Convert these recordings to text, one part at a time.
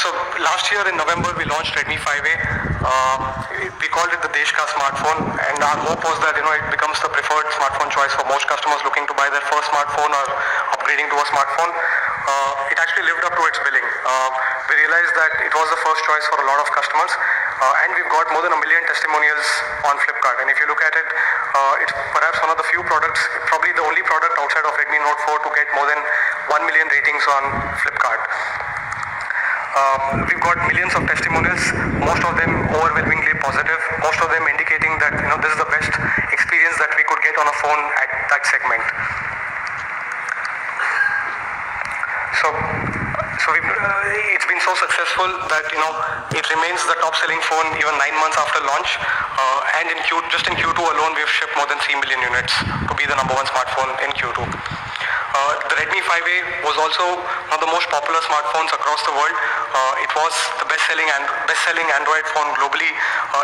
So last year in November we launched Redmi 5A. We called it the Desh ka smartphone, and our hope was that it becomes the preferred smartphone choice for most customers looking to buy their first smartphone or upgrading to a smartphone. It actually lived up to its billing. We realized that it was the first choice for a lot of customers, and we've got more than 1 million testimonials on Flipkart. And if you look at it, it's perhaps one of the few products, probably the only product outside of Redmi Note 4 to get more than 1 million ratings on Flipkart. We've got millions of testimonials, most of them overwhelmingly positive, most of them indicating that this is the best experience that we could get on a phone at that segment. It's been so successful that it remains the top-selling phone even 9 months after launch, and just in Q2 alone we've shipped more than 3 million units to be the #1 smartphone in Q2. The Redmi 5A was also one of the most popular smartphones across the world. It was the best-selling Android phone globally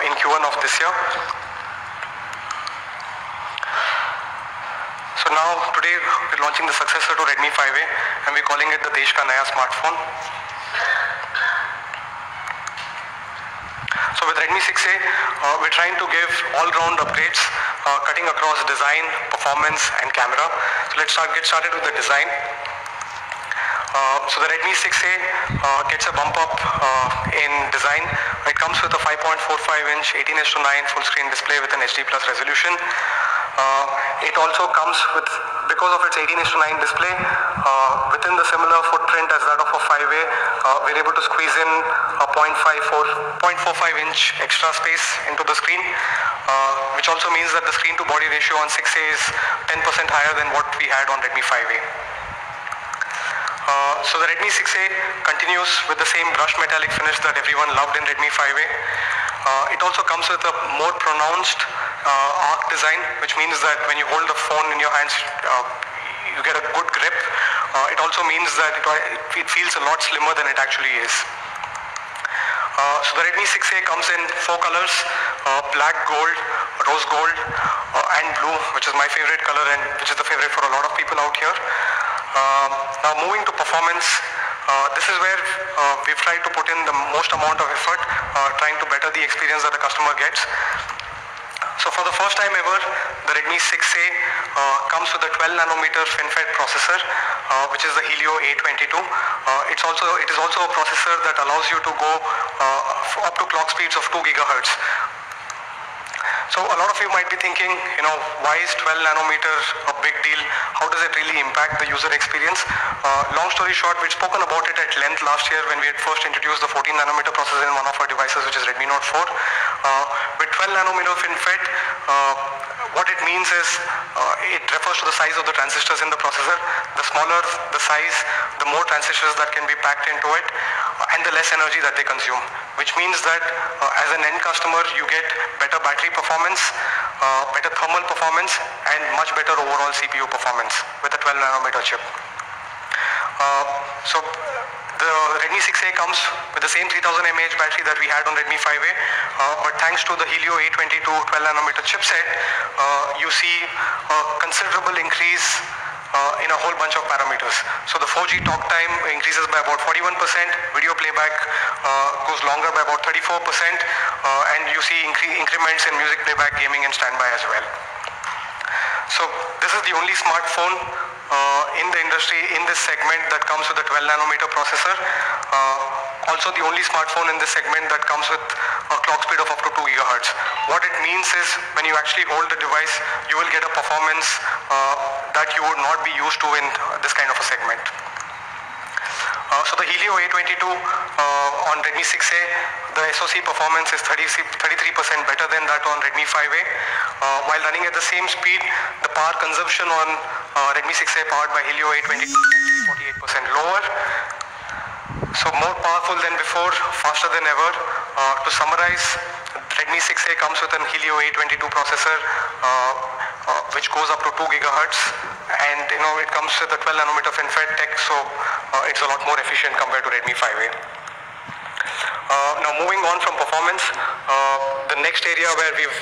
in Q1 of this year. So now today we're launching the successor to Redmi 5A, and we're calling it the Desh ka Naya smartphone. So with Redmi 6A, we're trying to give all-round upgrades, cutting across design, performance and camera. So let's get started with the design. So the Redmi 6A gets a bump up in design. It comes with a 5.45-inch 18:9 full screen display with an HD+ resolution. It also comes with, because of its 18:9 display, within the similar footprint as that of a 5A, we're able to squeeze in a 0.45-inch extra space into the screen, which also means that the screen to body ratio on 6A is 10% higher than what we had on Redmi 5A. So the Redmi 6A continues with the same brushed metallic finish that everyone loved in Redmi 5A. It also comes with a more pronounced arc design, which means that when you hold the phone in your hands, you get a good grip. It also means that it feels a lot slimmer than it actually is. So the Redmi 6A comes in 4 colors, black, gold, rose gold and blue, which is my favorite color and which is the favorite for a lot of people out here. Now moving to performance, this is where we've tried to put in the most amount of effort, trying to better the experience that the customer gets. So for the first time ever, the Redmi 6A comes with a 12nm FinFET processor, which is the Helio A22. It is also a processor that allows you to go up to clock speeds of 2 GHz. So a lot of you might be thinking, why is 12nm a big deal? How does it really impact the user experience? Long story short, we'd spoken about it at length last year when we had first introduced the 14nm processor in one of our devices, which is Redmi Note 4. With 12nm FinFET, what it means is it refers to the size of the transistors in the processor. The smaller the size, the more transistors that can be packed into it, and the less energy that they consume. Which means that as an end customer, you get better battery performance, better thermal performance, and much better overall CPU performance with a 12nm chip. So the Redmi 6A comes with the same 3000 mAh battery that we had on Redmi 5A, but thanks to the Helio A22 12nm chipset, you see a considerable increase in a whole bunch of parameters. So the 4G talk time increases by about 41%, video playback goes longer by about 34%, and you see increments in music playback, gaming and standby as well. So this is the only smartphone in the industry in this segment that comes with a 12nm processor. Also the only smartphone in this segment that comes with a clock speed of up to 2 GHz. What it means is when you actually hold the device, you will get a performance that you would not be used to in this kind of a segment. So the Helio A22 on Redmi 6A, the SoC performance is 33% better than that on Redmi 5A. While running at the same speed, the power consumption on Redmi 6A powered by Helio A22 is actually 48% lower. So more powerful than before, faster than ever. To summarize, Redmi 6A comes with an Helio A22 processor which goes up to 2 GHz, and it comes with a 12nm FinFET tech, so it's a lot more efficient compared to Redmi 5A. Now moving on from performance, the next area where we've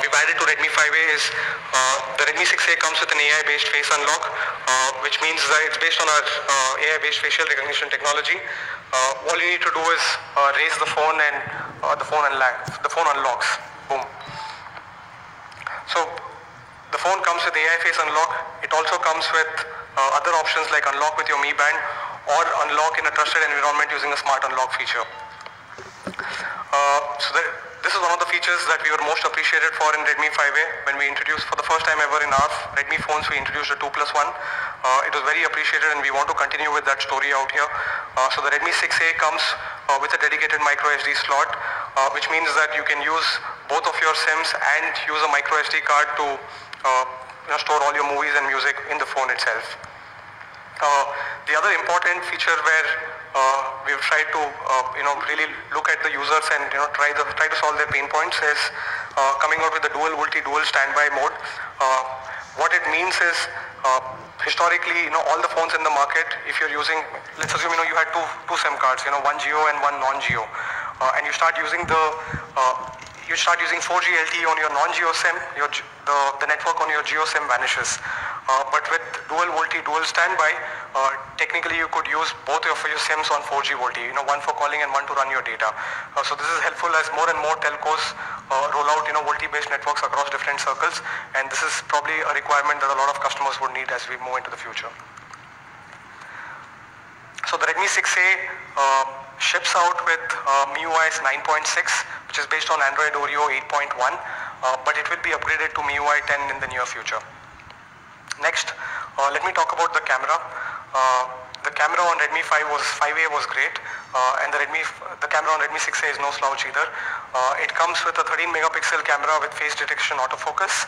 we've added to Redmi 5A is the Redmi 6A comes with an AI-based face unlock, which means that it's based on our AI-based facial recognition technology. All you need to do is raise the phone and the phone unlocks. Boom. So the phone comes with AI face unlock. It also comes with other options like unlock with your Mi Band or unlock in a trusted environment using a smart unlock feature. This is one of the features that we were most appreciated for in Redmi 5A. When we introduced, for the first time ever in our Redmi phones, we introduced a 2+1. It was very appreciated and we want to continue with that story out here. So the Redmi 6A comes with a dedicated micro SD slot, which means that you can use both of your SIMs and use a micro SD card to store all your movies and music in the phone itself. The other important feature where we've tried to really look at the users and try to solve their pain points is coming out with the dual standby mode. What it means is historically all the phones in the market, if you're using, let's assume you had two SIM cards, one Geo and one non-Geo, and you start using 4G LTE on your non-Geo SIM, the network on your Geo SIM vanishes. But with dual standby, technically you could use both of your SIMs on 4G VoLTE, one for calling and one to run your data. So this is helpful as more and more telcos roll out VoLTE-based networks across different circles, and this is probably a requirement that a lot of customers would need as we move into the future. So the Redmi 6A ships out with MIUI 9.6, which is based on Android Oreo 8.1, but it will be upgraded to MIUI 10 in the near future. Next, let me talk about the camera. The camera on Redmi 5A was great, and the camera on Redmi 6A is no slouch either. It comes with a 13 megapixel camera with face detection autofocus.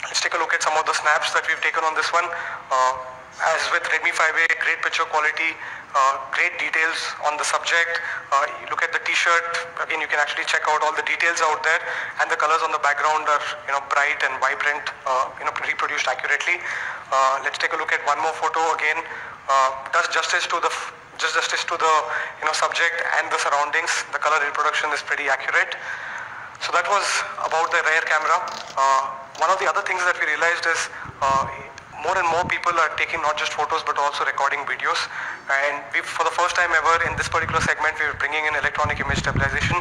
Let's take a look at some of the snaps that we've taken on this one. As with Redmi 5A, great picture quality, great details on the subject. You look at the t-shirt, again you can actually check out all the details out there, and the colors on the background are bright and vibrant, reproduced accurately. Let's take a look at one more photo. Again, does justice to the subject and the surroundings. The color reproduction is pretty accurate. So that was about the rear camera. One of the other things that we realized is more and more people are taking not just photos but also recording videos, and for the first time ever in this particular segment we are bringing in electronic image stabilization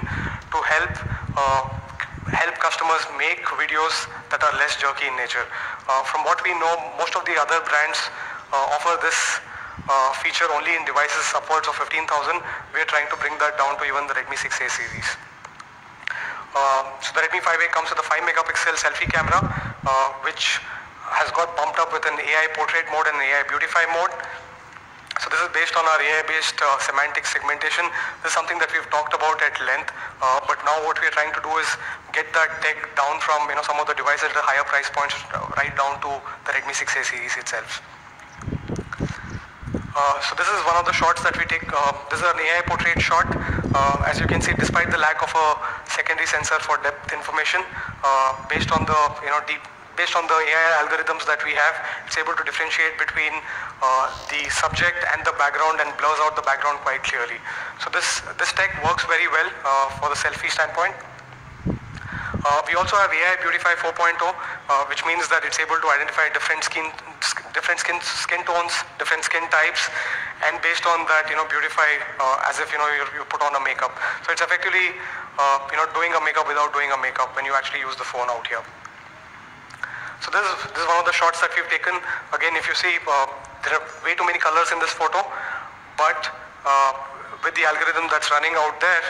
to help customers make videos that are less jerky in nature. From what we know, most of the other brands offer this feature only in devices upwards of 15,000. We are trying to bring that down to even the Redmi 6A series. So the Redmi 5A comes with a 5 megapixel selfie camera, which has got bumped up with an AI portrait mode and an AI beautify mode. So this is based on our AI-based semantic segmentation. This is something that we've talked about at length, but now what we are trying to do is get that tech down from some of the devices at the higher price points right down to the Redmi 6A series itself. So this is one of the shots that we take. This is an AI portrait shot. As you can see, despite the lack of a secondary sensor for depth information, based on the based on the AI algorithms that we have, it's able to differentiate between the subject and the background and blurs out the background quite clearly. So this tech works very well for the selfie standpoint. We also have AI Beautify 4.0, which means that it's able to identify different skin tones, different skin types, and based on that, beautify as if you put on a makeup. So it's effectively doing a makeup without doing a makeup when you actually use the phone out here. So this is one of the shots that we've taken. Again, if you see, there are way too many colors in this photo, but with the algorithm that's running out there,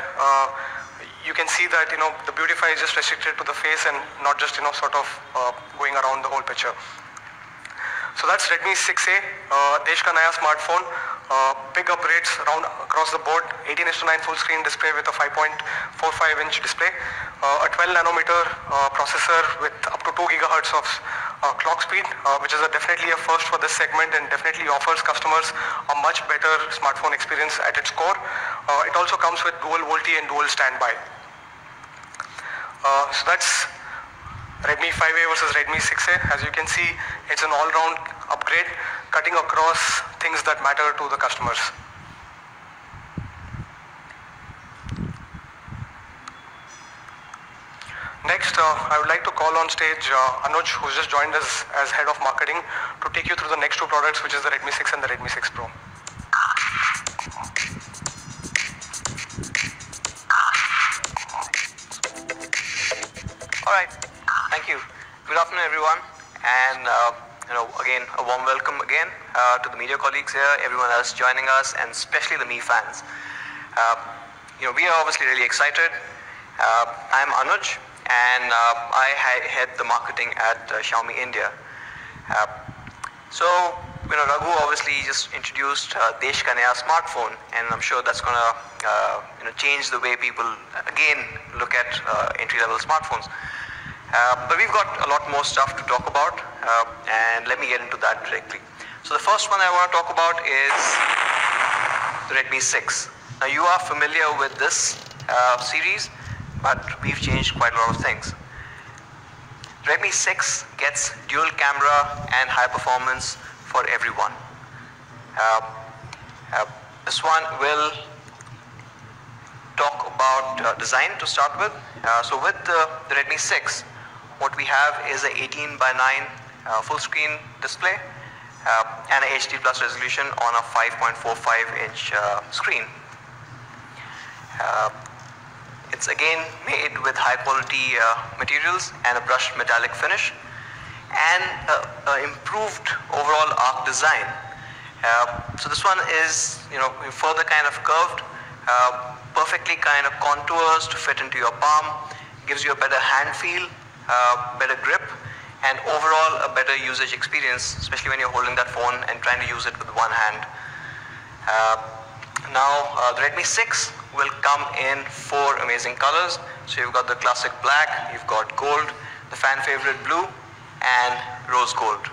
you can see that the beautify is just restricted to the face and not just sort of going around the whole picture. So that's Redmi 6A, Desh ka naya smartphone. Big upgrades across the board. 18:9 full screen display with a 5.45-inch display, a 12 nanometer processor with up to 2 gigahertz of clock speed, which is definitely a first for this segment and definitely offers customers a much better smartphone experience at its core. It also comes with dual VoLTE and dual standby. So that's Redmi 5A versus Redmi 6A. As you can see, it's an all-round upgrade, cutting across things that matter to the customers. Next, I would like to call on stage Anuj, who's just joined us as Head of Marketing, to take you through the next two products, which is the Redmi 6 and the Redmi 6 Pro. All right, thank you. Good afternoon, everyone, and again, a warm welcome again to the media colleagues here, everyone else joining us, and especially the Mi fans. We are obviously really excited. I'm Anuj, and I head the marketing at Xiaomi India. Raghu obviously just introduced Dekh smartphone, and I'm sure that's gonna change the way people again look at entry-level smartphones. But we've got a lot more stuff to talk about, and let me get into that directly. So the first one I want to talk about is the Redmi 6. Now you are familiar with this series, but we've changed quite a lot of things. Redmi 6 gets dual camera and high performance for everyone. This one will talk about design to start with. So with the Redmi 6, what we have is an 18:9 full screen display and a HD plus resolution on a 5.45-inch screen. It's again made with high quality materials and a brushed metallic finish and improved overall arc design. So this one is further kind of curved, perfectly kind of contours to fit into your palm, gives you a better hand feel, better grip, and overall a better usage experience, especially when you're holding that phone and trying to use it with one hand. The Redmi 6 will come in 4 amazing colors. So you've got the classic black, you've got gold, the fan favorite blue, and rose gold.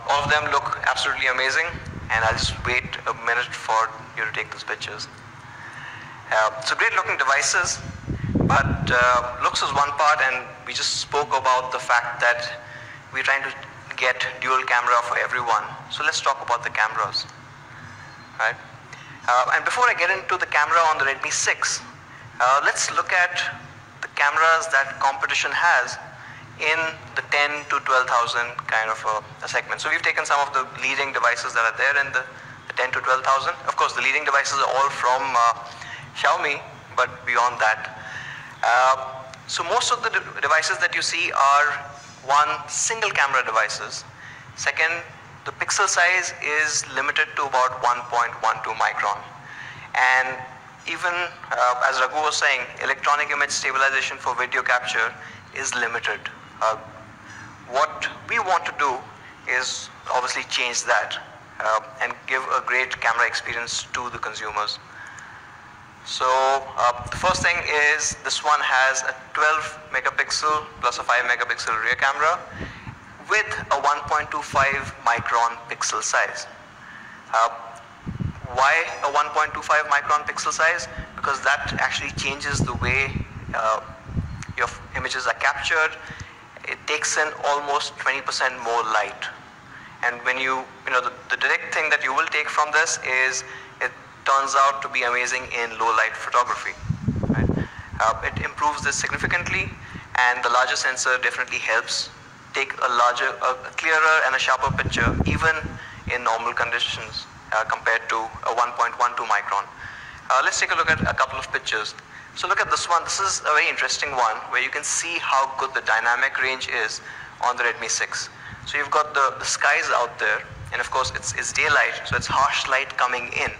All of them look absolutely amazing, and I'll just wait a minute for you to take those pictures. So great looking devices, but looks is one part, and we just spoke about the fact that we're trying to get dual camera for everyone. So let's talk about the cameras. Right? And before I get into the camera on the Redmi 6, let's look at the cameras that competition has in the 10 to 12,000 kind of a segment. So we've taken some of the leading devices that are there in the 10 to 12,000. Of course, the leading devices are all from Xiaomi, but beyond that. So most of the devices that you see are one single camera devices. Second, the pixel size is limited to about 1.12 micron. And even as Raghu was saying, electronic image stabilization for video capture is limited. What we want to do is obviously change that and give a great camera experience to the consumers. So the first thing is this one has a 12 megapixel plus a 5 megapixel rear camera with a 1.25 micron pixel size. Why a 1.25 micron pixel size? Because that actually changes the way your images are captured. It takes in almost 20% more light. And when the direct thing that you will take from this is it turns out to be amazing in low light photography. Right? It improves this significantly, and the larger sensor definitely helps take a clearer and a sharper picture even in normal conditions compared to a 1.12 micron. Let's take a look at a couple of pictures. So look at this one. This is a very interesting one where you can see how good the dynamic range is on the Redmi 6. So you've got the skies out there, and of course it's daylight, so it's harsh light coming in.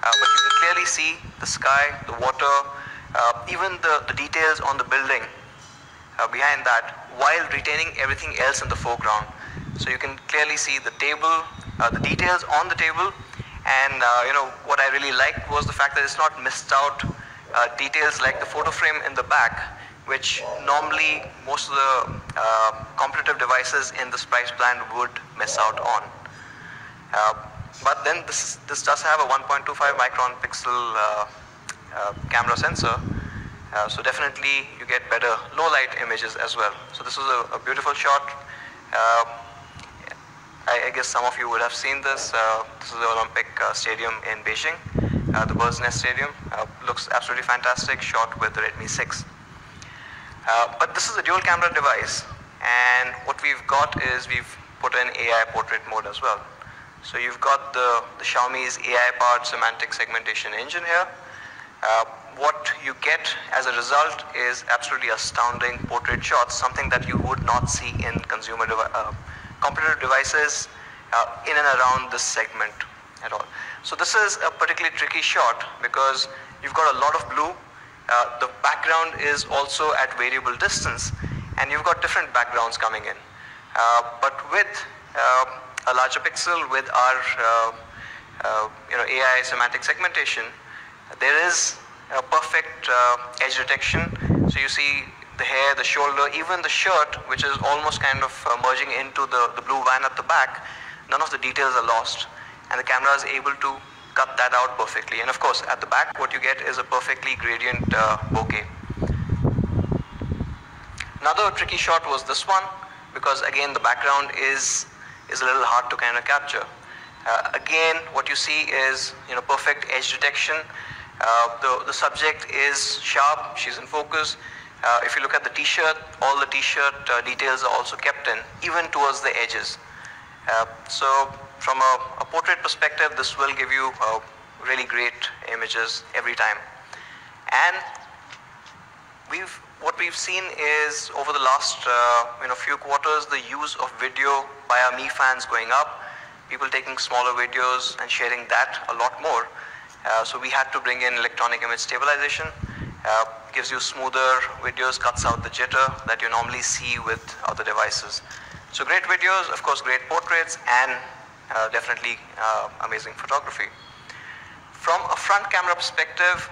But you can clearly see the sky, the water, even the details on the building behind that, while retaining everything else in the foreground. So you can clearly see the table, the details on the table, and what I really liked was the fact that it's not missed out details like the photo frame in the back, which normally most of the competitive devices in this price band would miss out on. But then this does have a 1.25 micron pixel camera sensor, so definitely you get better low light images as well. So this was a beautiful shot. I guess some of you would have seen this. This is the Olympic Stadium in Beijing, the Bird's Nest Stadium. Looks absolutely fantastic, shot with the Redmi 6. But this is a dual camera device, and what we've got is we've put an AI portrait mode as well. So you've got the Xiaomi's AI powered semantic segmentation engine here. What you get as a result is absolutely astounding portrait shots, something that you would not see in competitive devices in and around this segment at all. So this is a particularly tricky shot because you've got a lot of blue. The background is also at variable distance, and you've got different backgrounds coming in. But with a larger pixel, with our AI semantic segmentation, there is a perfect edge detection. So you see the hair, the shoulder, even the shirt, which is almost kind of merging into the blue van at the back. None of the details are lost, and the camera is able to cut that out perfectly. And of course, at the back, what you get is a perfectly gradient bokeh. Another tricky shot was this one, because again, the background is a little hard to kind of capture. Again, what you see is perfect edge detection. The subject is sharp, she's in focus. If you look at the t-shirt, all the t-shirt details are also kept in, even towards the edges. So from a portrait perspective, this will give you really great images every time. And what we've seen is over the last few quarters, the use of video by our Mi fans going up, people taking smaller videos and sharing that a lot more. So we had to bring in electronic image stabilization. Gives you smoother videos, cuts out the jitter that you normally see with other devices. So great videos, of course great portraits, and definitely amazing photography. From a front camera perspective,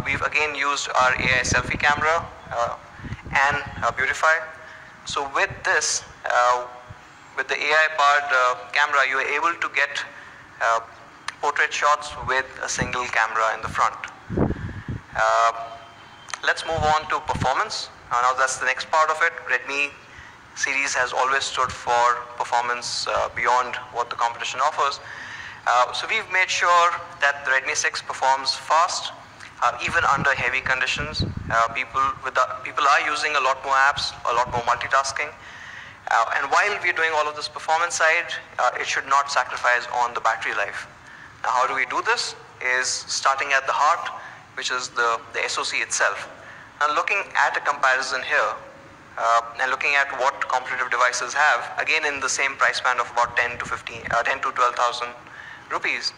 we've again used our AI selfie camera and Beautify. So with this, with the AI powered camera, you are able to get portrait shots with a single camera in the front. Let's move on to performance. Now that's the next part of it. Redmi series has always stood for performance beyond what the competition offers. So we've made sure that the Redmi 6 performs fast, even under heavy conditions. People are using a lot more apps, a lot more multitasking. And while we're doing all of this performance side, it should not sacrifice on the battery life. Now how do we do this? Is starting at the heart, which is the SoC itself. Now looking at a comparison here, and looking at what competitive devices have, again in the same price band of about 10 to 12,000 rupees,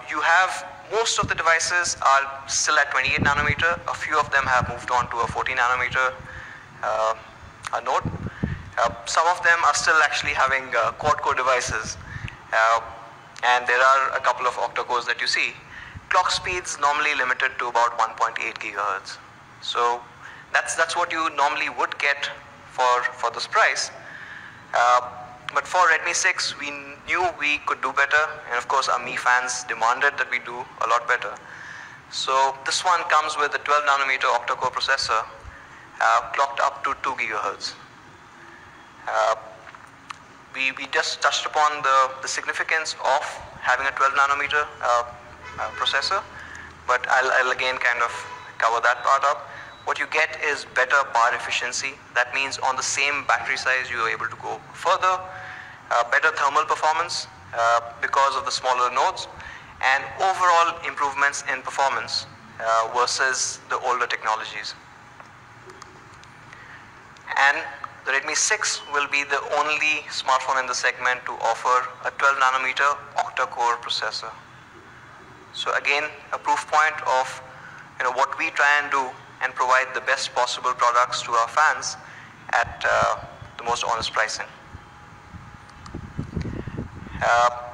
you have most of the devices are still at 28 nanometer. A few of them have moved on to a 14 nanometer node. Some of them are still actually having quad-core devices, and there are a couple of octa-cores that you see. Clock speeds normally limited to about 1.8 gigahertz. So that's what you normally would get for this price. But for Redmi 6, we knew we could do better, and of course our Mi fans demanded that we do a lot better. So this one comes with a 12 nanometer octa-core processor, clocked up to 2 gigahertz. We just touched upon the significance of having a 12 nanometer processor, but I'll again kind of cover that part up. What you get is better power efficiency. That means on the same battery size you are able to go further, better thermal performance because of the smaller nodes, and overall improvements in performance versus the older technologies. And the Redmi 6 will be the only smartphone in the segment to offer a 12 nanometer octa-core processor. So again, a proof point of what we try and do and provide the best possible products to our fans at the most honest pricing.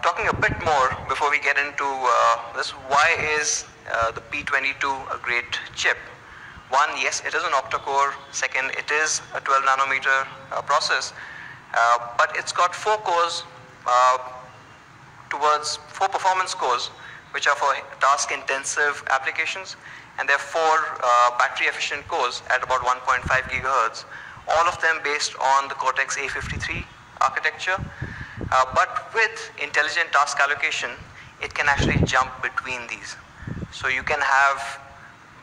Talking a bit more before we get into this, why is the P22 a great chip? One, yes, it is an octa-core. Second, it is a 12 nanometer process, but it's got 4 cores towards 4 performance cores, which are for task-intensive applications, and there are 4 battery-efficient cores at about 1.5 gigahertz, all of them based on the Cortex A53 architecture. But with intelligent task allocation, it can actually jump between these. So you can have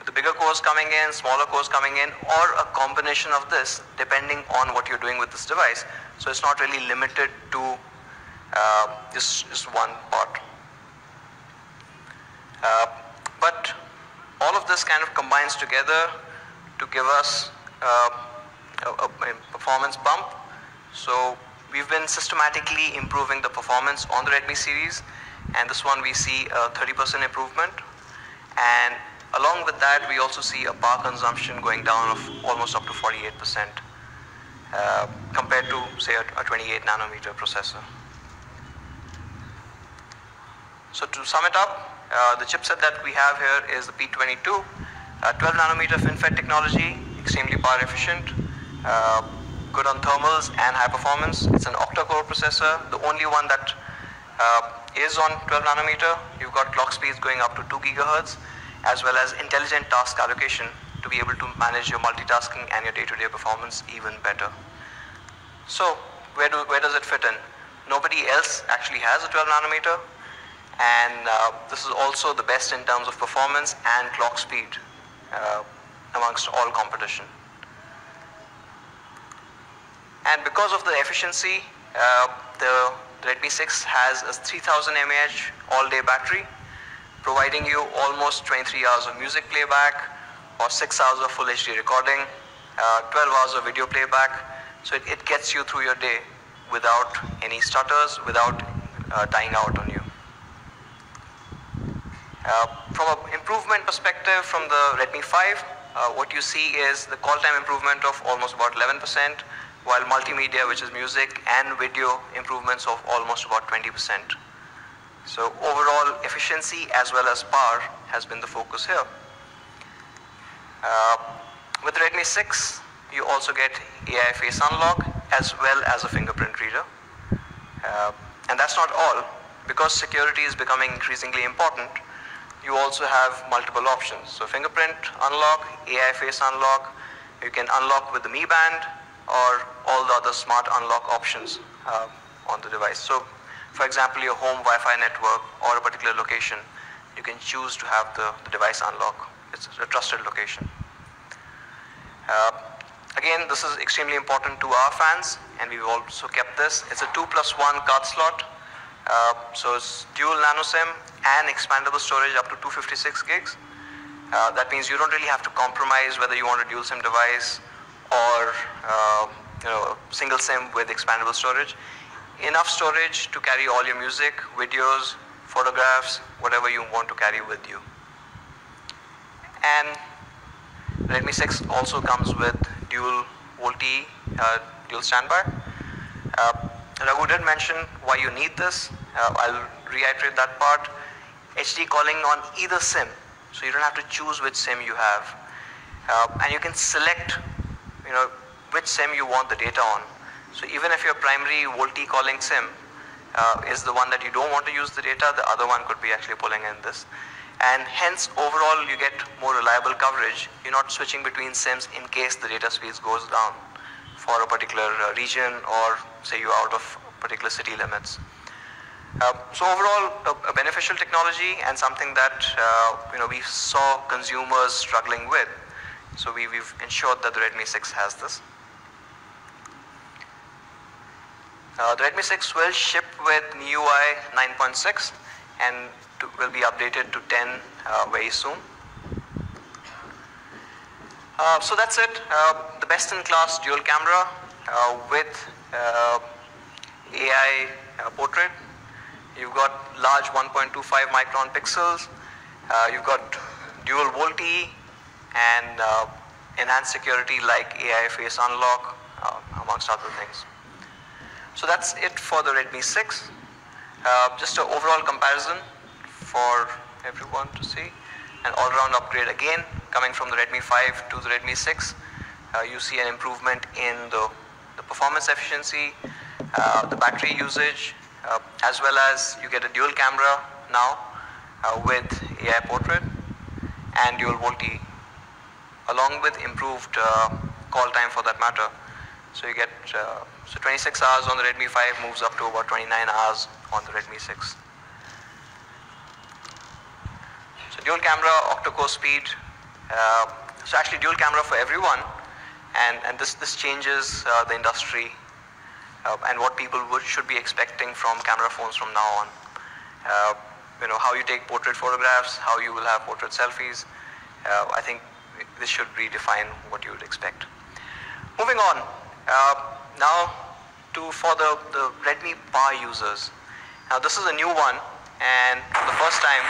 the bigger cores coming in, smaller cores coming in, or a combination of this depending on what you're doing with this device. So it's not really limited to just one part. But all of this kind of combines together to give us a performance bump. So we've been systematically improving the performance on the Redmi series, and this one we see a 30% improvement. And along with that, we also see a power consumption going down of almost up to 48% compared to, say, a 28 nanometer processor. So to sum it up, the chipset that we have here is the P22, 12 nanometer FinFET technology, extremely power efficient, good on thermals and high performance. It's an octa-core processor, the only one that is on 12 nanometer. You've got clock speeds going up to 2 gigahertz, as well as intelligent task allocation to be able to manage your multitasking and your day-to-day performance even better. So where does it fit in? Nobody else actually has a 12 nanometer, and this is also the best in terms of performance and clock speed amongst all competition. And because of the efficiency, the Redmi 6 has a 3000 mAh all-day battery, providing you almost 23 hours of music playback or 6 hours of full HD recording, 12 hours of video playback. So it gets you through your day without any stutters, without dying out on you. From an improvement perspective from the Redmi 5, what you see is the call time improvement of almost about 11%, while multimedia, which is music and video, improvements of almost about 20%. So overall efficiency as well as power has been the focus here. With Redmi 6, you also get AI face unlock as well as a fingerprint reader. And that's not all. Because security is becoming increasingly important, you also have multiple options. So fingerprint unlock, AI face unlock, you can unlock with the Mi Band or all the other smart unlock options on the device. So for example, your home Wi-Fi network or a particular location, you can choose to have the device unlock. It's a trusted location. Again, this is extremely important to our fans, and we've also kept this. It's a 2+1 card slot. So it's dual nano SIM and expandable storage up to 256 gigs. That means you don't really have to compromise whether you want a dual SIM device or single SIM with expandable storage. Enough storage to carry all your music, videos, photographs, whatever you want to carry with you. And Redmi 6 also comes with dual VoLTE, dual standby. Raghu did mention why you need this. I'll reiterate that part. HD calling on either SIM, so you don't have to choose which SIM you have. And you can select which SIM you want the data on. So even if your primary VoLTE calling SIM is the one that you don't want to use the data, the other one could be actually pulling in this. And hence overall you get more reliable coverage. You're not switching between SIMs in case the data speeds goes down for a particular region, or say you're out of particular city limits. So overall a beneficial technology and something that we saw consumers struggling with. So we've ensured that the Redmi 6 has this. The Redmi 6 will ship with MIUI 9.6 and will be updated to 10 very soon. So that's it. The best-in-class dual camera with AI portrait. You've got large 1.25 micron pixels. You've got dual VoLTE and enhanced security like AI face unlock, amongst other things. So that's it for the Redmi 6. Just an overall comparison for everyone to see. An all-round upgrade again, coming from the Redmi 5 to the Redmi 6. You see an improvement in the performance efficiency, the battery usage, as well as you get a dual camera now with AI portrait and dual VoLTE, along with improved call time for that matter. So you get so 26 hours on the Redmi 5 moves up to about 29 hours on the Redmi 6. So dual camera, octa-core speed, So actually dual camera for everyone, and this changes the industry and what people should be expecting from camera phones from now on. How you take portrait photographs, how you will have portrait selfies. I think this should redefine what you would expect. Moving on, now for the Redmi power users. Now this is a new one, and for the first time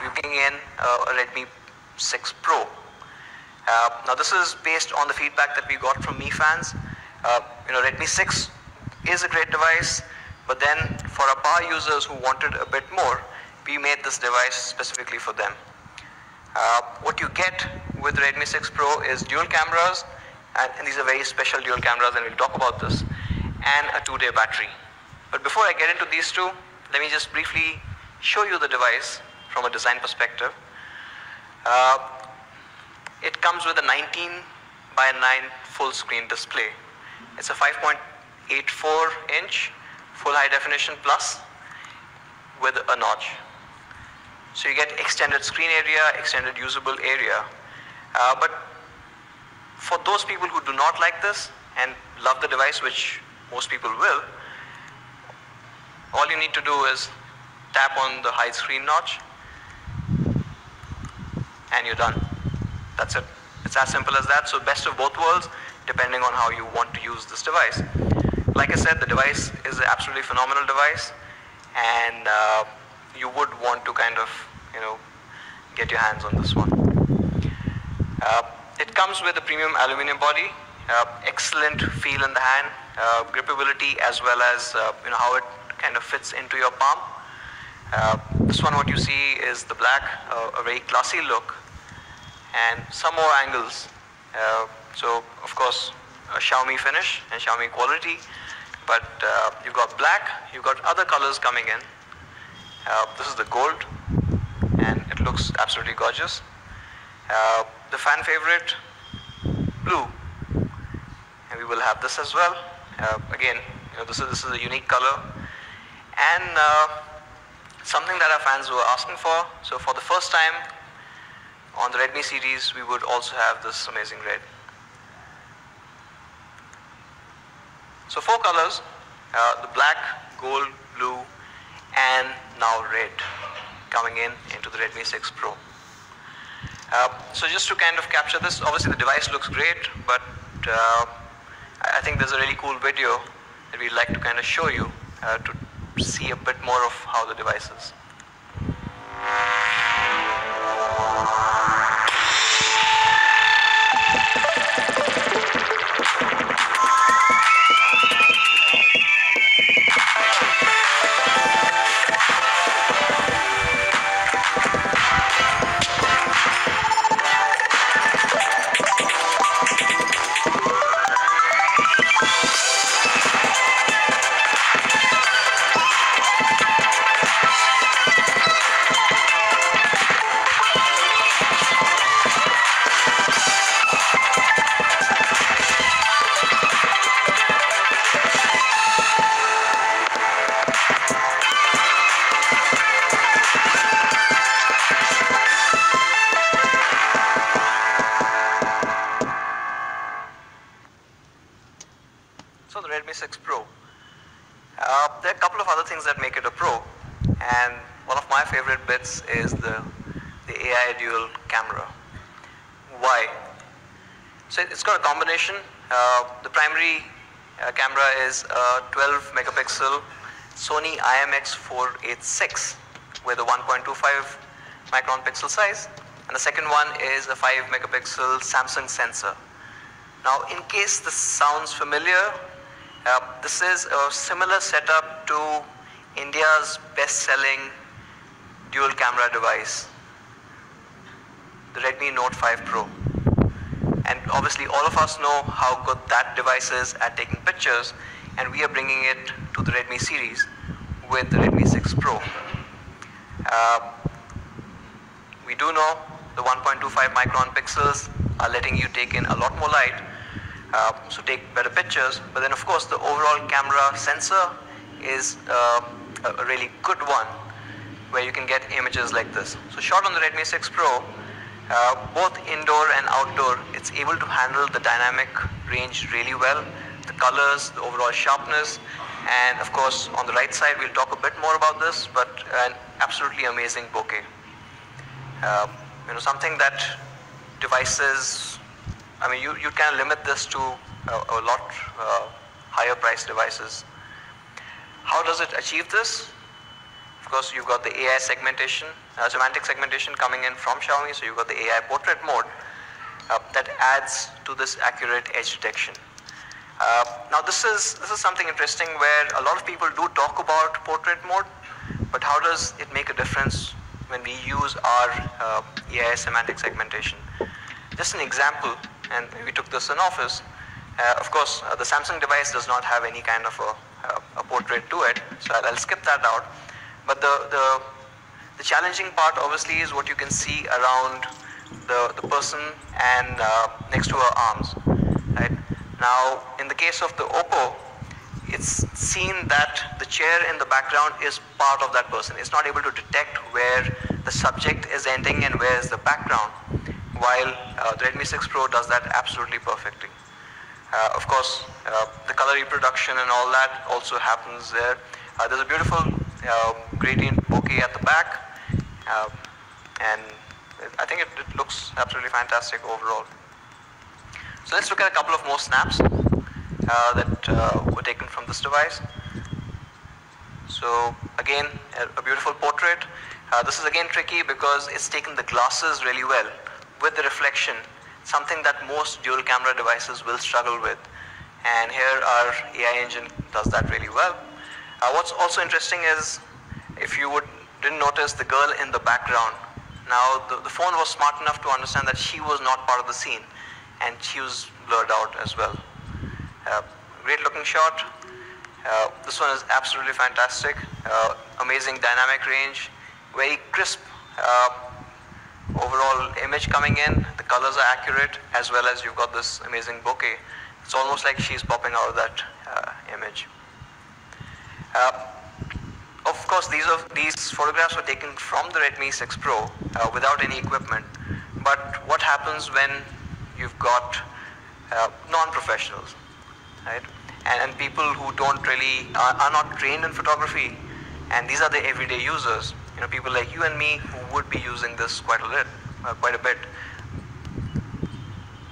we're bringing in a Redmi 6 Pro. Now this is based on the feedback that we got from Mi fans. Redmi 6 is a great device, but then for our power users who wanted a bit more, we made this device specifically for them. What you get with Redmi 6 Pro is dual cameras, and these are very special dual cameras, and we'll talk about this, and a 2-day battery. But before I get into these two, let me just briefly show you the device from a design perspective. It comes with a 19:9 full screen display. It's a 5.84-inch full high definition plus with a notch. So you get extended screen area, extended usable area. But for those people who do not like this and love the device, which most people will, all you need to do is tap on the hide screen notch and you're done. That's it. It's as simple as that. So best of both worlds, depending on how you want to use this device. Like I said, the device is an absolutely phenomenal device, and you would want to kind of, get your hands on this one. It comes with a premium aluminum body, excellent feel in the hand, gripability, as well as how it kind of fits into your palm. This one, what you see is the black, a very classy look, and some more angles. So of course a Xiaomi finish and Xiaomi quality, but you've got black, you've got other colors coming in. This is the gold, and it looks absolutely gorgeous. The fan favorite, blue, and we will have this as well. Again, this is a unique color, and something that our fans were asking for. So for the first time on the Redmi series, we would also have this amazing red. So 4 colors, the black, gold, blue, and now red coming into the Redmi 6 Pro. So just to kind of capture this, obviously the device looks great, but I think there's a really cool video that we'd like to kind of show you to see a bit more of how the device is. So the Redmi 6 Pro. There are a couple of other things that make it a Pro, and one of my favorite bits is the AI dual camera. Why? So it's got a combination. The primary camera is a 12 megapixel Sony IMX486 with a 1.25 micron pixel size, and the second one is a 5 megapixel Samsung sensor. Now, in case this sounds familiar, this is a similar setup to India's best-selling dual camera device, the Redmi Note 5 Pro. And obviously all of us know how good that device is at taking pictures, and we are bringing it to the Redmi series with the Redmi 6 Pro. We do know the 1.25 micron pixels are letting you take in a lot more light, so take better pictures, but then of course the overall camera sensor is a really good one where you can get images like this. So shot on the Redmi 6 Pro, Both indoor and outdoor, it's able to handle the dynamic range really well, the colors, the overall sharpness, and of course on the right side we'll talk a bit more about this, but an absolutely amazing bokeh. Something that devices, I mean, you can limit this to a lot higher price devices. How does it achieve this? Of course, you've got the AI segmentation, semantic segmentation coming in from Xiaomi, so you've got the AI portrait mode that adds to this accurate edge detection. Now this is something interesting where a lot of people do talk about portrait mode, but how does it make a difference when we use our AI semantic segmentation? Just an example, and we took this in office. Of course, the Samsung device does not have any kind of a portrait to it, so I'll skip that out. But the challenging part obviously is what you can see around the person and next to her arms, right? Now, in the case of the Oppo, it's seen that the chair in the background is part of that person. It's not able to detect where the subject is ending and where is the background, while the Redmi 6 Pro does that absolutely perfectly. Of course, the color reproduction and all that also happens there. There's a beautiful gradient bokeh at the back, and I think it looks absolutely fantastic overall. So let's look at a couple of more snaps that were taken from this device. So again, a beautiful portrait. This is again tricky because it's taken the glasses really well with the reflection, something that most dual camera devices will struggle with. And here our AI engine does that really well. What's also interesting is, if you didn't notice the girl in the background, now the phone was smart enough to understand that she was not part of the scene, and she was blurred out as well. Great looking shot. This one is absolutely fantastic. Amazing dynamic range, very crisp overall image coming in. The colors are accurate, as well as you've got this amazing bokeh. It's almost like she's popping out of that image. Of course, these photographs were taken from the Redmi 6 Pro without any equipment. But what happens when you've got non-professionals, right? And people who don't really are not trained in photography, and these are the everyday users. People like you and me who would be using this quite a bit.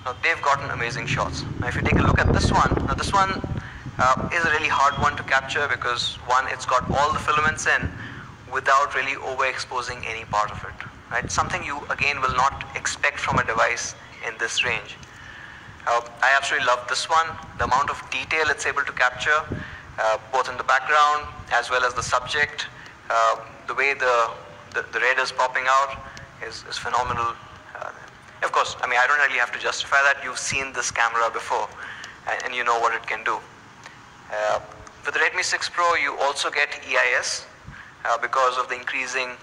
Now they've gotten amazing shots. Now if you take a look at this one, now this one is a really hard one to capture because one, it's got all the filaments in without really overexposing any part of it, right? Something you again will not expect from a device in this range. I absolutely love this one. The amount of detail it's able to capture, both in the background as well as the subject. The way the red is popping out is phenomenal. Of course, I mean, I don't really have to justify that. You've seen this camera before, and you know what it can do. With the Redmi 6 Pro, you also get EIS because of the increasing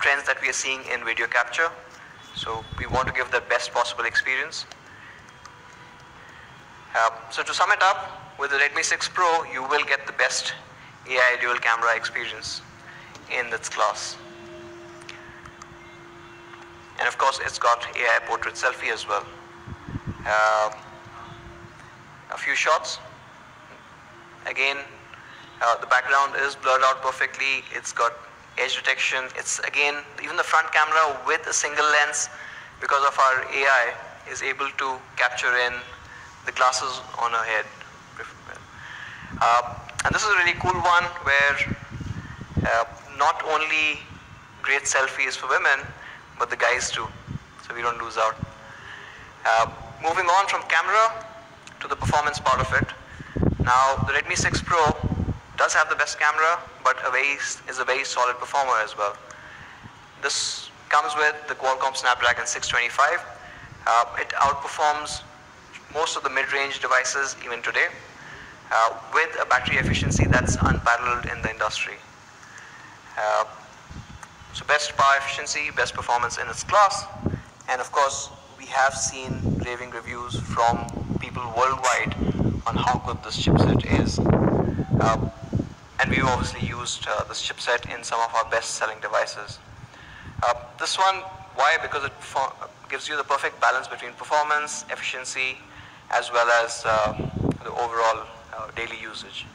trends that we are seeing in video capture. So we want to give the best possible experience. So to sum it up, with the Redmi 6 Pro, you will get the best AI dual camera experience in its class. And of course, it's got AI portrait selfie as well. A few shots. Again, the background is blurred out perfectly. It's got edge detection. It's again, even the front camera with a single lens, because of our AI, is able to capture in the glasses on her head. And this is a really cool one where not only great selfies for women, but the guys too, so we don't lose out. Moving on from camera to the performance part of it. Now, the Redmi 6 Pro does have the best camera, but is a very solid performer as well. This comes with the Qualcomm Snapdragon 625. It outperforms most of the mid-range devices even today, with a battery efficiency that's unparalleled in the industry. So best power efficiency, best performance in its class, and of course we have seen raving reviews from people worldwide on how good this chipset is. And we've obviously used this chipset in some of our best selling devices. This one, why? Because it gives you the perfect balance between performance, efficiency, as well as the overall daily usage.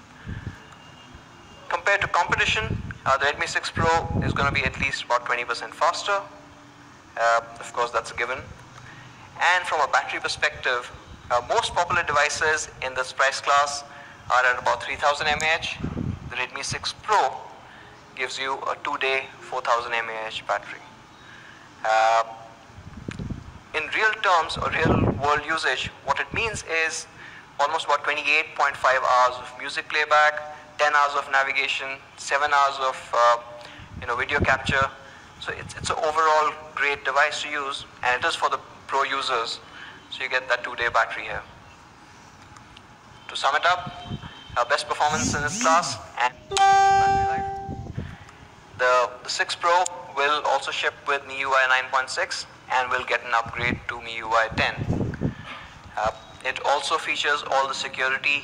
Compared to competition, the Redmi 6 Pro is going to be at least about 20% faster. Of course, that's a given. And from a battery perspective, most popular devices in this price class are at about 3000 mAh. The Redmi 6 Pro gives you a 2-day 4000 mAh battery. In real terms or real world usage, what it means is almost about 28.5 hours of music playback, 10 hours of navigation, 7 hours of video capture. So it's an overall great device to use, and it is for the pro users. So you get that 2-day battery here. To sum it up, best performance in this class and battery life. The 6 Pro will also ship with MIUI 9.6 and will get an upgrade to MIUI 10. It also features all the security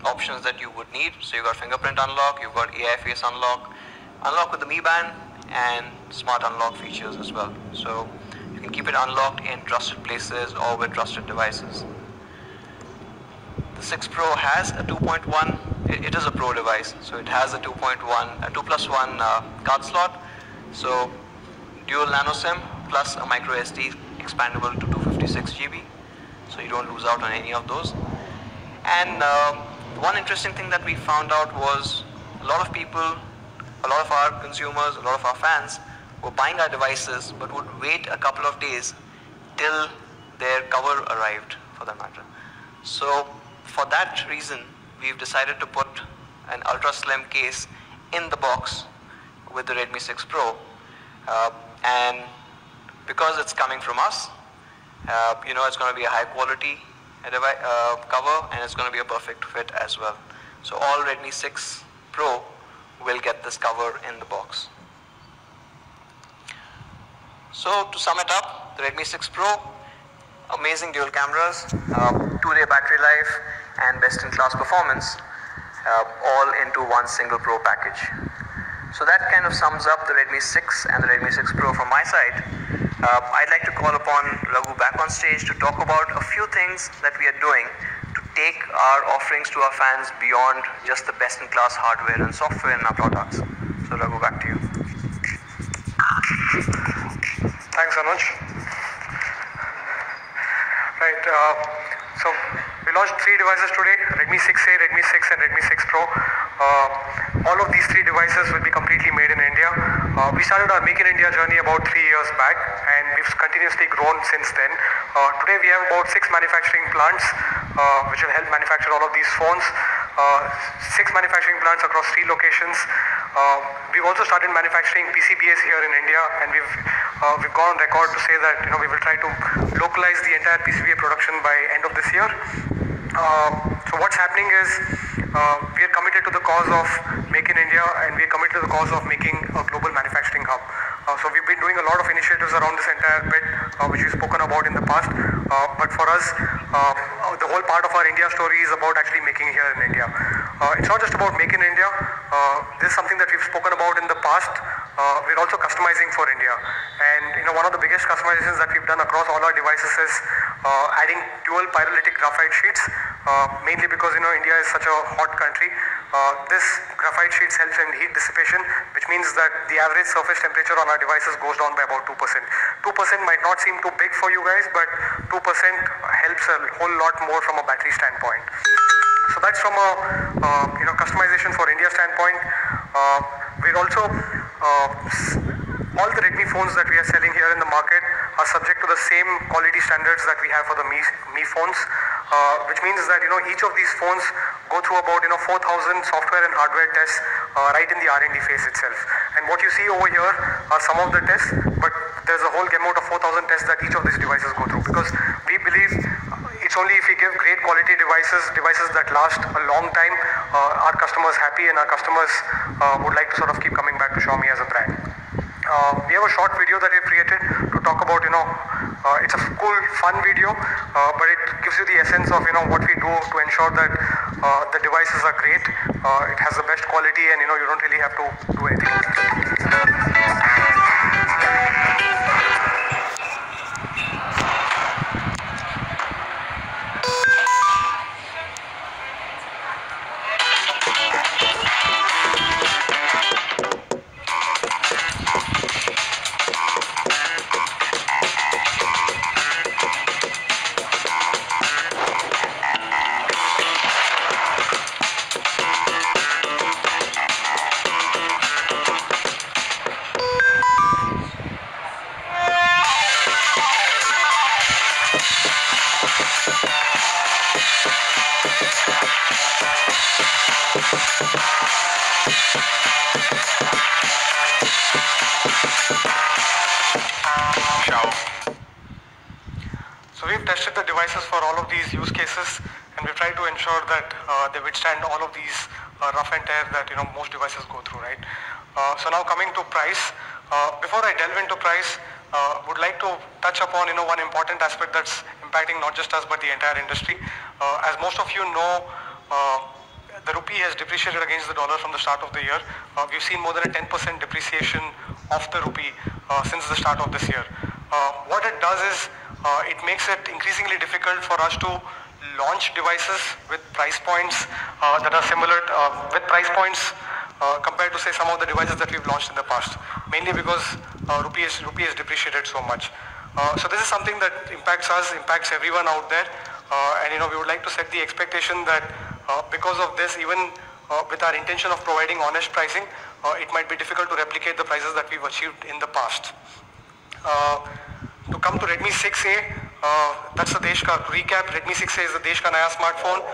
options that you would need. So you've got fingerprint unlock, you've got AI face unlock, unlock with the Mi Band, and smart unlock features as well. So you can keep it unlocked in trusted places or with trusted devices. The 6 Pro has a 2.1, it is a Pro device, so it has a 2.1, a 2+1 card slot. So dual nano SIM plus a micro SD expandable to 256 GB. So you don't lose out on any of those. And one interesting thing that we found out was a lot of people, a lot of our consumers, a lot of our fans were buying our devices but would wait a couple of days till their cover arrived, for that matter. So for that reason, we've decided to put an ultra slim case in the box with the Redmi 6 Pro. And because it's coming from us, it's going to be a high quality cover, and it's going to be a perfect fit as well. So all Redmi 6 Pro will get this cover in the box. So to sum it up, the Redmi 6 Pro, amazing dual cameras, 2-day battery life, and best-in-class performance, all into one single Pro package. So that kind of sums up the Redmi 6 and the Redmi 6 Pro from my side. I'd like to call upon Raghu back on stage to talk about a few things that we are doing to take our offerings to our fans beyond just the best-in-class hardware and software in our products. So Raghu, back to you. Thanks, Anuj. Right, so we launched 3 devices today, Redmi 6A, Redmi 6 and Redmi 6 Pro. All of these 3 devices will be completely made in India. We started our Make in India journey about 3 years back, and we've continuously grown since then. Today we have about 6 manufacturing plants which will help manufacture all of these phones. 6 manufacturing plants across 3 locations. We've also started manufacturing PCBAs here in India, and we've gone on record to say that we will try to localize the entire PCBA production by end of this year. So what's happening is we are committed to the cause of Make in India, and we are committed to the cause of making a global manufacturing hub. So we've been doing a lot of initiatives around this entire bit, which we've spoken about in the past. But for us, the whole part of our India story is about actually making here in India. It's not just about Make in India. This is something that we've spoken about in the past. We're also customizing for India. And one of the biggest customizations that we've done across all our devices is adding dual pyrolytic graphite sheets, mainly because India is such a hot country. This graphite sheets helps in heat dissipation, which means that the average surface temperature on our devices goes down by about 2%. 2% might not seem too big for you guys, but 2% helps a whole lot more from a battery standpoint. So that's from a customization for India standpoint. We're also all the Redmi phones that we are selling here in the market are subject to the same quality standards that we have for the Mi phones, which means that each of these phones go through about 4,000 software and hardware tests right in the R&D phase itself. And what you see over here are some of the tests, but there's a whole gamut of 4,000 tests that each of these devices go through, because we believe it's only if we give great quality devices that last a long time, our customers happy, and our customers would like to sort of keep coming back to Xiaomi as a brand. We have a short video that we've created to talk about, it's a cool, fun video, but it gives you the essence of, what we do to ensure that The devices are great. It has the best quality, and you don't really have to do anything. So we've tested the devices for all of these use cases, and we've tried to ensure that they withstand all of these rough and tear that most devices go through, right? So now coming to price, before I delve into price, would like to touch upon one important aspect that's impacting not just us but the entire industry. As most of you know, the rupee has depreciated against the dollar from the start of the year. We've seen more than a 10% depreciation of the rupee since the start of this year. What it does is it makes it increasingly difficult for us to launch devices with price points that are similar compared to say some of the devices that we've launched in the past, mainly because rupee has depreciated so much. So this is something that impacts us, impacts everyone out there, and we would like to set the expectation that because of this, even with our intention of providing honest pricing, it might be difficult to replicate the prices that we've achieved in the past. To come to Redmi 6A, that's the Desh ka recap. Redmi 6A is the Desh ka naya smartphone.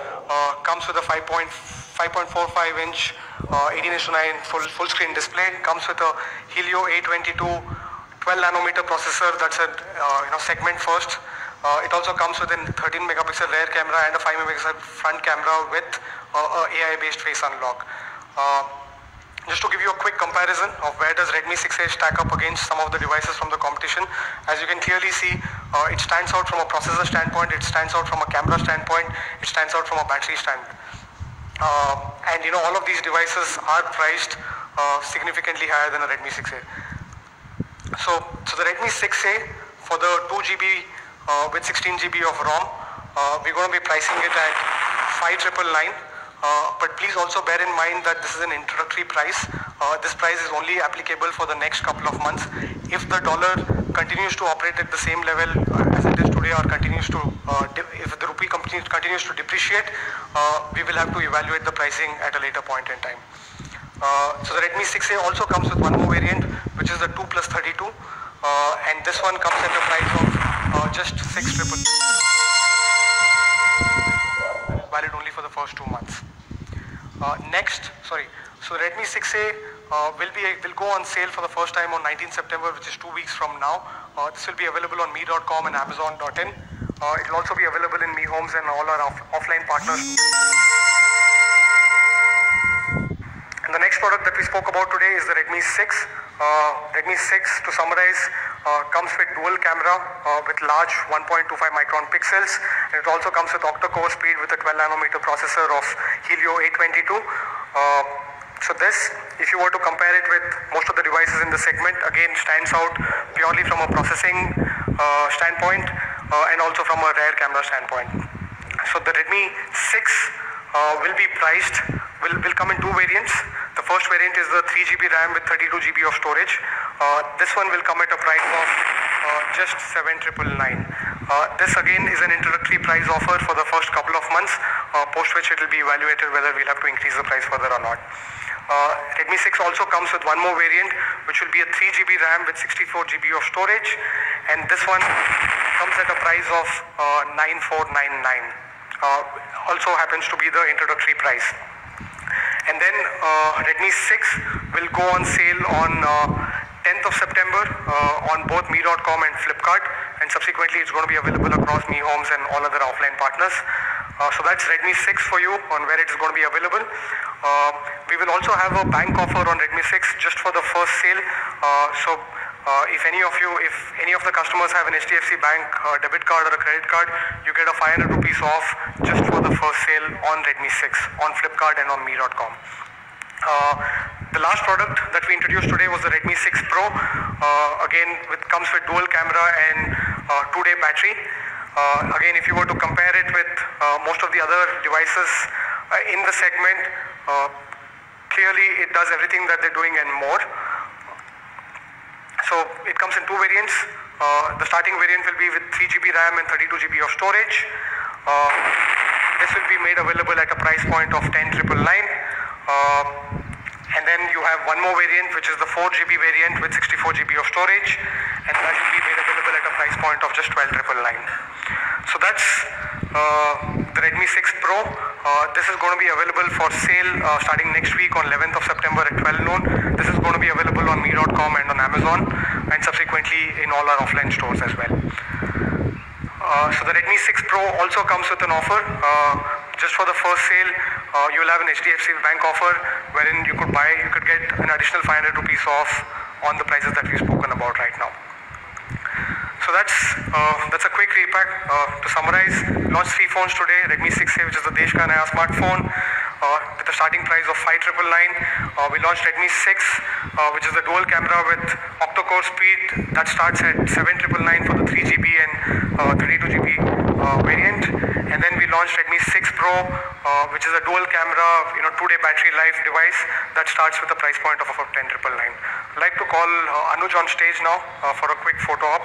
Comes with a 5.45-inch 18:9 full screen display. Comes with a Helio A22 12nm processor. That's a segment first. It also comes with a 13-megapixel rear camera and a 5-megapixel front camera with AI-based face unlock. Just to give you a quick comparison of where does Redmi 6A stack up against some of the devices from the competition, as you can clearly see, it stands out from a processor standpoint, it stands out from a camera standpoint, it stands out from a battery standpoint. And all of these devices are priced significantly higher than a Redmi 6A. So the Redmi 6A, for the 2GB with 16GB of ROM, we're going to be pricing it at 5,999. But please also bear in mind that this is an introductory price. This price is only applicable for the next couple of months. If the dollar continues to operate at the same level as it is today, or if the rupee continues to depreciate, we will have to evaluate the pricing at a later point in time. So the Redmi 6A also comes with one more variant, which is the 2+32, and this one comes at a price of just 6,000. Valid only for the first 2 months. So Redmi 6A will go on sale for the first time on 19th September, which is 2 weeks from now. This will be available on me.com and amazon.in. It will also be available in Mi Homes and all our offline partners. And the next product that we spoke about today is the Redmi 6. Redmi 6, to summarize, comes with dual camera with large 1.25 micron pixels, and it also comes with octa-core speed with a 12nm processor of Helio A22. So this, if you were to compare it with most of the devices in the segment, again stands out purely from a processing standpoint and also from a rear camera standpoint. So the Redmi 6 will come in 2 variants. The first variant is the 3GB RAM with 32GB of storage. This one will come at a price of just 7,999. This again is an introductory price offer for the first couple of months, post which it will be evaluated whether we'll have to increase the price further or not. Redmi 6 also comes with one more variant, which will be a 3GB RAM with 64GB of storage, and this one comes at a price of 9,499. Also happens to be the introductory price. And then Redmi 6 will go on sale on 10th of September on both me.com and Flipkart, and subsequently it's going to be available across Mi Homes and all other offline partners. So that's Redmi 6 for you on where it is going to be available. We will also have a bank offer on Redmi 6 just for the first sale. So If any of the customers have an HDFC Bank debit card or a credit card, you get a 500 rupees off just for the first sale on Redmi 6 on Flipkart and on me.com. The last product that we introduced today was the Redmi 6 Pro. Again, comes with dual camera and 2-day battery. Again, if you were to compare it with most of the other devices in the segment, clearly it does everything that they're doing and more. So it comes in two variants. The starting variant will be with 3GB RAM and 32GB of storage. This will be made available at a price point of 10,999. And then you have one more variant, which is the 4GB variant with 64GB of storage, and that will be made available at a price point of just 12,999. So that's the Redmi 6 Pro. This is going to be available for sale starting next week on 11th of September at 12 noon. This is going to be available on me.com and on Amazon, and subsequently in all our offline stores as well. So the Redmi 6 Pro also comes with an offer. Just for the first sale, you will have an HDFC Bank offer wherein you could get an additional 500 rupees off on the prices that we've spoken about right now. So that's a quick recap. To summarize, launched 3 phones today. Redmi 6A, which is the Desh ka naya smartphone, with a starting price of 5,999. We launched Redmi 6, which is the dual camera with octa-core speed that starts at 7,999 for the 3GB and 32GB variant. And then we launched Redmi 6 Pro, which is a dual camera, 2-day battery life device that starts with a price point of about 10,999. I'd like to call Anuj on stage now for a quick photo op.